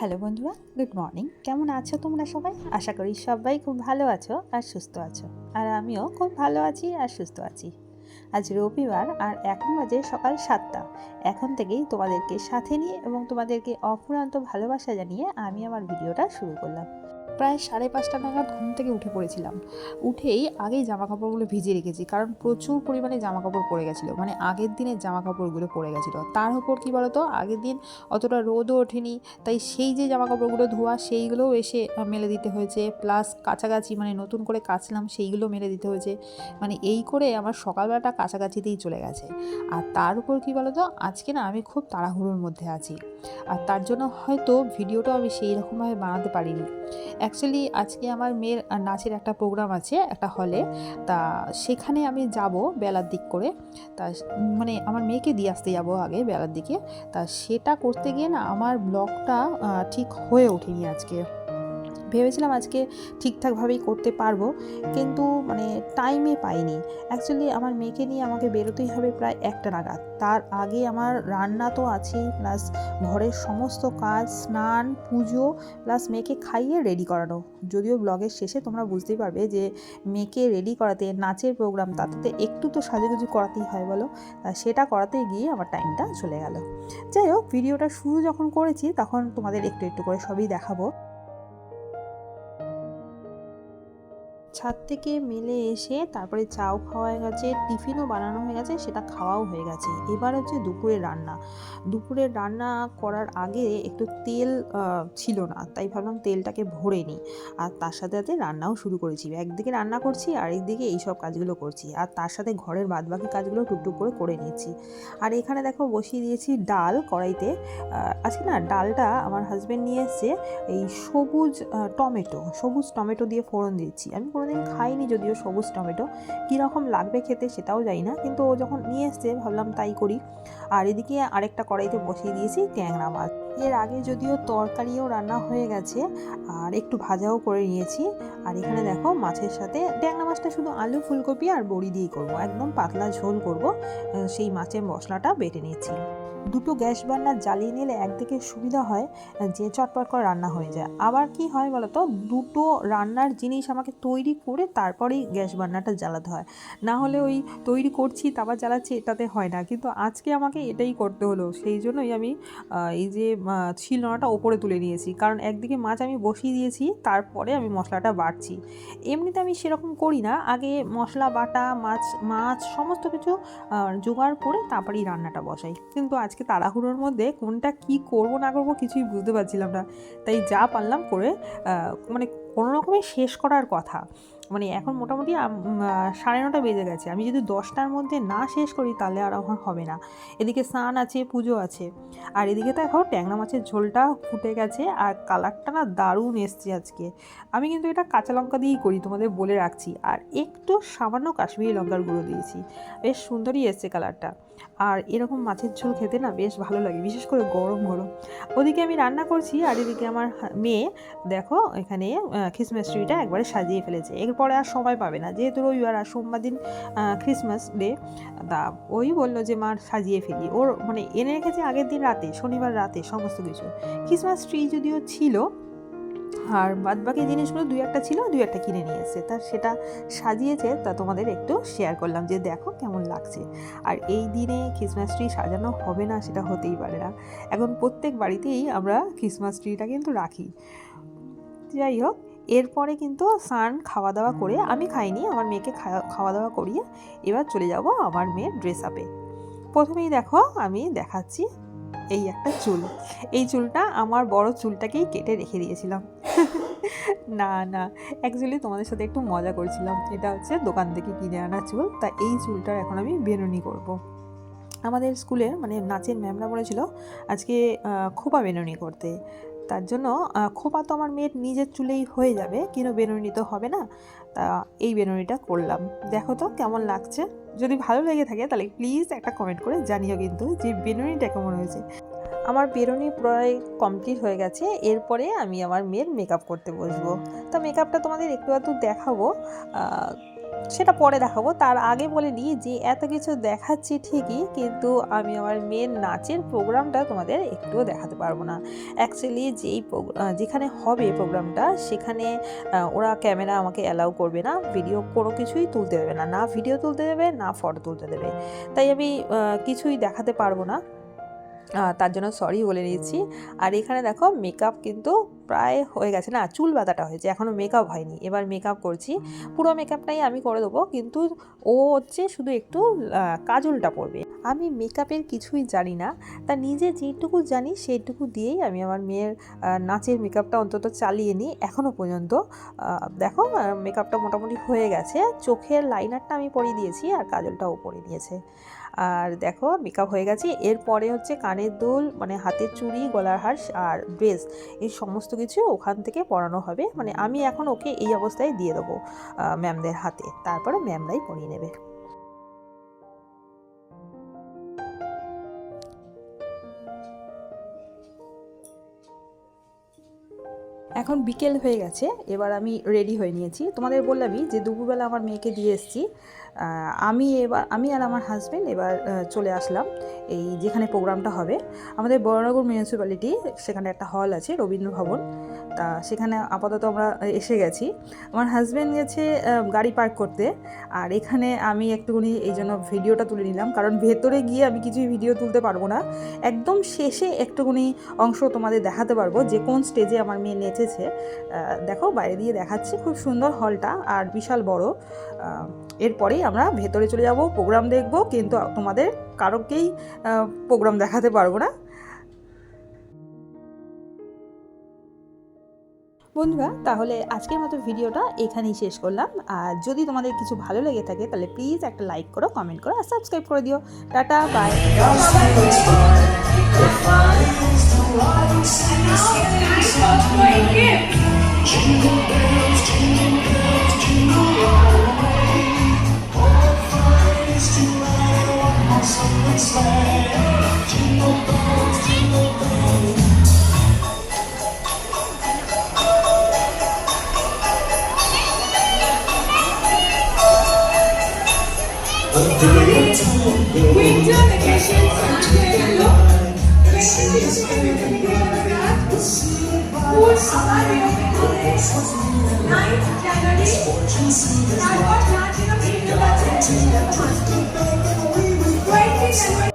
Hello বন্ধুরা, good morning. কেমন আছো তোমরা সবাই? আশা করি সবাই খুব ভালো আছো আর সুস্থ আছো। আর আমিও খুব ভালো আছি আর সুস্থ আছি। আজ রবিবার আর এখন বাজে সকাল 7টা। এখন থেকেই তোমাদেরকে সাথে নিয়ে এবং তোমাদেরকে অফুরন্ত ভালোবাসা জানিয়ে আমি আমার ভিডিওটা শুরু করলাম। প্রায় 5:30 নাগাদ ঘুম থেকে উঠে পড়েছিলাম। উঠেই আগেই জামা কাপড়গুলো ভিজিয়ে রেখেছি, কারণ প্রচুর পরিমাণে জামা কাপড় পড়ে গেছিলো, মানে আগের দিনের জামা কাপড়গুলো পড়ে গেছিলো। তার উপর কী বলতো, আগের দিন অতটা রোদও ওঠেনি, তাই সেই যে জামা কাপড়গুলো ধোয়া সেইগুলোও এসে মেলে দিতে হয়েছে, প্লাস কাছাকাছি মানে নতুন করে কাচলাম সেইগুলো মেলে দিতে হয়েছে। মানে এই করে আমার সকালবেলাটা কাছাকাছিতেই চলে গেছে। আর তার উপর কী বলতো, আজকে না আমি খুব তাড়াহুড়োর মধ্যে আছি, আর তার জন্য হয়তো ভিডিওটাও আমি সেই রকমভাবে বানাতে পারিনি। অ্যাকচুয়ালি আজকে আমার মেয়ের নাচের একটা প্রোগ্রাম আছে একটা হলে, তা সেখানে আমি যাব বেলার দিক করে। তা মানে আমার মেয়েকে দিয়ে আসতে যাব আগে বেলার দিকে। তা সেটা করতে গিয়ে না আমার ব্লগটা ঠিক হয়ে ওঠেনি আজকে। ভেবেছিলাম আজকে ঠিকঠাকভাবেই করতে পারবো, কিন্তু মানে টাইমে পাইনি। অ্যাকচুয়ালি আমার মেয়েকে নিয়ে আমাকে বেরোতেই হবে প্রায় 1টা নাগাদ। তার আগে আমার রান্না তো আছেই, প্লাস ঘরের সমস্ত কাজ, স্নান, পুজো, প্লাস মেয়েকে খাইয়ে রেডি করানো। যদিও ব্লগের শেষে তোমরা বুঝতেই পারবে যে মেয়েকে রেডি করাতে, নাচের প্রোগ্রাম, তাতে একটু তো সাজুগুজু করাতেই হয় বলো। সেটা করাতে গিয়ে আমার টাইমটা চলে গেল। যাই হোক, ভিডিওটা শুরু যখন করেছি তখন তোমাদের একটু একটু করে সবই দেখাবো। ছাদ থেকে মেলে এসে তারপরে চাও খাওয়া হয়ে গেছে, টিফিনও বানানো হয়ে গেছে, সেটা খাওয়াও হয়ে গেছে। এবার হচ্ছে দুপুরের রান্না। দুপুরের রান্না করার আগে একটু তেল ছিল না, তাই ভাবলাম তেলটাকে ভরে নিই। আর তার সাথে সাথে রান্নাও শুরু করেছি। একদিকে রান্না করছি আর একদিকে এইসব কাজগুলো করছি, আর তার সাথে ঘরের বাদবাকি কাজগুলো টুকটুক করে নিচ্ছি। আর এখানে দেখো বসিয়ে দিয়েছি ডাল কড়াইতে। আজকে না ডালটা আমার হাজব্যান্ড নিয়ে এসছে এই সবুজ টমেটো দিয়ে ফোড়ন দিচ্ছি। আমি কোনোদিন খাইনি যদিও সবুজ টমেটো, কীরকম লাগবে খেতে সেটাও জানি না, কিন্তু ও যখন নিয়ে এসছে ভাবলাম তাই করি। আর এদিকে আরেকটা কড়াইতে বসিয়ে দিয়েছি ট্যাংরা মাছ। এর আগে যদিও তরকারিও রান্না হয়ে গেছে আর একটু ভাজাও করে নিয়েছি। আর এখানে দেখো মাছের সাথে ট্যাংরা মাছটা শুধু আলু, ফুলকপি আর বড়ি দিয়েই করবো, একদম পাতলা ঝোল করব। সেই মাছের মশলাটা বেটে নিচ্ছি। দুটো গ্যাস বার্নার জ্বালিয়ে নিলে একদিকে সুবিধা হয় যে চটপট করে রান্না হয়ে যায়। আবার কি হয় বলতো, দুটো রান্নার জিনিস আমাকে তৈরি করে তারপরেই গ্যাস বার্নারটা জ্বালাতে হয়, না হলে ওই তৈরি করছি তারপর জ্বালাচ্ছি, এটাতে হয় না। কিন্তু আজকে আমাকে এটাই করতে হলো, সেই জন্যই আমি এই যে শিলনোড়াটা ওপরে তুলে নিয়েছি, কারণ একদিকে মাছ আমি বসিয়ে দিয়েছি, তারপরে আমি মশলাটা বাটছি। এমনিতে আমি সেরকম করি না, আগে মশলা বাটা, মাছ সমস্ত কিছু জোগাড় করে তারপরেই রান্নাটা বসাই। কিন্তু আজকে তাড়াহুড়োর মধ্যে কোনটা কি করব না করব কিছুই বুঝতে পারছিলাম না, তাই যা পারলাম করে মানে কোনো রকমে শেষ করার কথা। মানে এখন মোটামুটি 9:30 বেজে গেছে, আমি যদি 10টার মধ্যে না শেষ করি তাহলে আর আমার হবে না। এদিকে স্নান আছে, পুজো আছে, আর এদিকে তো এখন ট্যাংরা মাছের ঝোলটা ফুটে গেছে, আর কালারটা না দারুণ এসছে আজকে। আমি কিন্তু এটা কাঁচা লঙ্কা দিয়েই করি, তোমাদের বলে রাখছি, আর একটু সামান্য কাশ্মীরি লঙ্কার গুঁড়ো দিয়েছি, বেশ সুন্দরই এসছে কালারটা। আর এরকম মাছের ঝোল খেতে না বেশ ভালো লাগে, বিশেষ করে গরম গরম। ওদিকে আমি রান্না করছি, আর এদিকে আমার মেয়ে দেখো এখানে ক্রিসমাস ট্রিটা একবারে সাজিয়ে ফেলেছে। এরপরে আর সময় পাবে না, যেহেতু রবিবার আর সোমবার দিন ক্রিসমাস ডে। তা ওই বললো যে মা সাজিয়ে ফেলি, ওর মানে এনে রেখেছে আগের দিন রাতে, শনিবার রাতে সমস্ত কিছু। ক্রিসমাস ট্রি যদিও ছিল, আর বাদবাকি জিনিসগুলো দুই একটা কিনে নিয়ে এসেছে, তা সেটা সাজিয়েছে, তা তোমাদের একটু শেয়ার করলাম যে দেখো কেমন লাগছে। আর এই দিনে ক্রিসমাস ট্রি সাজানো হবে না সেটা হতেই পারে না, এখন প্রত্যেক বাড়িতেই আমরা ক্রিসমাস ট্রিটা কিন্তু রাখি। যাই হোক, এরপরে কিন্তু স্নান খাওয়া দাওয়া করে, আমি খাইনি, আমার মেয়েকে খাওয়া দাওয়া করিয়ে এবার চলে যাব আমার মেয়ের ড্রেস আপে। প্রথমেই দেখো আমি দেখাচ্ছি এই একটা চুল। এই চুলটা আমার বড় চুলটাকেই কেটে রেখে দিয়েছিলাম। না না, অ্যাকচুয়ালি তোমাদের সাথে একটু মজা করছিলাম। এটা হচ্ছে দোকান থেকে কিনে আনা চুল, তা এই চুলটার এখন আমি বেনুনি করব। আমাদের স্কুলের মানে নাচের ম্যামরা বলেছিল আজকে খোপা বেনুনি করতে। তার জন্য খোপা তো আমার মেয়ের নিজের চুলেই হয়ে যাবে, কিন্তু বেনুনি তো হবে না, তা এই বেনুনিটা করলাম। দেখো তো কেমন লাগছে, যদি ভালো লেগে থাকে তাহলে প্লিজ একটা কমেন্ট করে জানিও কিন্তু যে বেনুনিটা কেমন হয়েছে। আমার বেরোনি প্রায় কমপ্লিট হয়ে গেছে, এরপরে আমি আমার মেয়ের মেকআপ করতে বসবো। তা মেকআপটা তোমাদের একটু দেখাবো। সেটা পরে দেখাবো। তার আগে বলে নিই যে এত কিছু দেখাচ্ছি ঠিকই, কিন্তু আমি আমার মেয়ের নাচের প্রোগ্রামটা তোমাদের একটুও দেখাতে পারবো না। অ্যাকচুয়ালি যেখানে হবে প্রোগ্রামটা সেখানে ওরা ক্যামেরা আমাকে অ্যালাউ করবে না, ভিডিও কোনো কিছুই তুলতে দেবে না, না ভিডিও তুলতে দেবে না ফটো তুলতে দেবে, তাই আমি কিছুই দেখাতে পারবো না। তার জন্য সরি বলে নিয়েছি। আর এখানে দেখো মেকআপ কিন্তু প্রায় হয়ে গেছে, না চুল বাঁধাটা হয়েছে, এখনও মেকআপ হয়নি, এবার মেকআপ করছি। পুরো মেকআপটাই আমি করে দেবো, কিন্তু ও হচ্ছে শুধু একটু কাজলটা পরবে। আমি মেকআপের কিছুই জানি না, তা নিজে যেটুকু জানি সেইটুকু দিয়েই আমি আমার মেয়ের নাচের মেকআপটা অন্তত চালিয়ে নিই এখনও পর্যন্ত। দেখো মেকআপটা মোটামুটি হয়ে গেছে, চোখের লাইনারটা আমি পরিয়ে দিয়েছি আর কাজলটাও পরিয়ে দিয়েছে। আর দেখো মেকআপ হয়ে গেছে, এরপরে হচ্ছে কানের দুল, মানে হাতের চুড়ি, গলার হার আর ড্রেস, এই সমস্ত কিছু ওখান থেকে পরানো হবে। মানে আমি এখন ওকে এই অবস্থায় দিয়ে দেবো ম্যামদের হাতে, তারপরে ম্যামরাই পরিয়ে নেবে। এখন বিকেল হয়ে গেছে, এবার আমি রেডি হয়ে নিয়েছি। তোমাদের বললামই যে দুপুরবেলা আমার মেয়েকে দিয়ে এসেছি। আমি আর আমার হাজব্যান্ড এবার চলে আসলাম এই যেখানে প্রোগ্রামটা হবে, আমাদের বরানগর মিউনিসিপ্যালিটি, সেখানে একটা হল আছে রবীন্দ্র ভবন, তা সেখানে আপাতত আমরা এসে গেছি। আমার হাজব্যান্ড গেছে গাড়ি পার্ক করতে, আর এখানে আমি একটুখানি এই জন্য ভিডিওটা তুলে নিলাম, কারণ ভেতরে গিয়ে আমি কিছুই ভিডিও তুলতে পারবো না। একদম শেষে একটুখানি অংশ তোমাদের দেখাতে পারবো যে কোন স্টেজে আমার মেয়ে নেচেছে। দেখো বাইরে দিয়ে দেখাচ্ছি, খুব সুন্দর হলটা আর বিশাল বড়। এরপরেই আমরা ভেতরে চলে যাব, প্রোগ্রাম দেখব, কিন্তু তোমাদের কারোকেই প্রোগ্রাম দেখাতে পারবো না। বন্ধুরা, তাহলে আজকের মতো ভিডিওটা এখানেই শেষ করলাম। আর যদি তোমাদের কিছু ভালো লেগে থাকে তাহলে প্লিজ একটা লাইক করো, কমেন্ট করো আর সাবস্ক্রাইব করে দিও। Tata, Winter vacation School summer reopening 9th January, তারপর নাচ এবং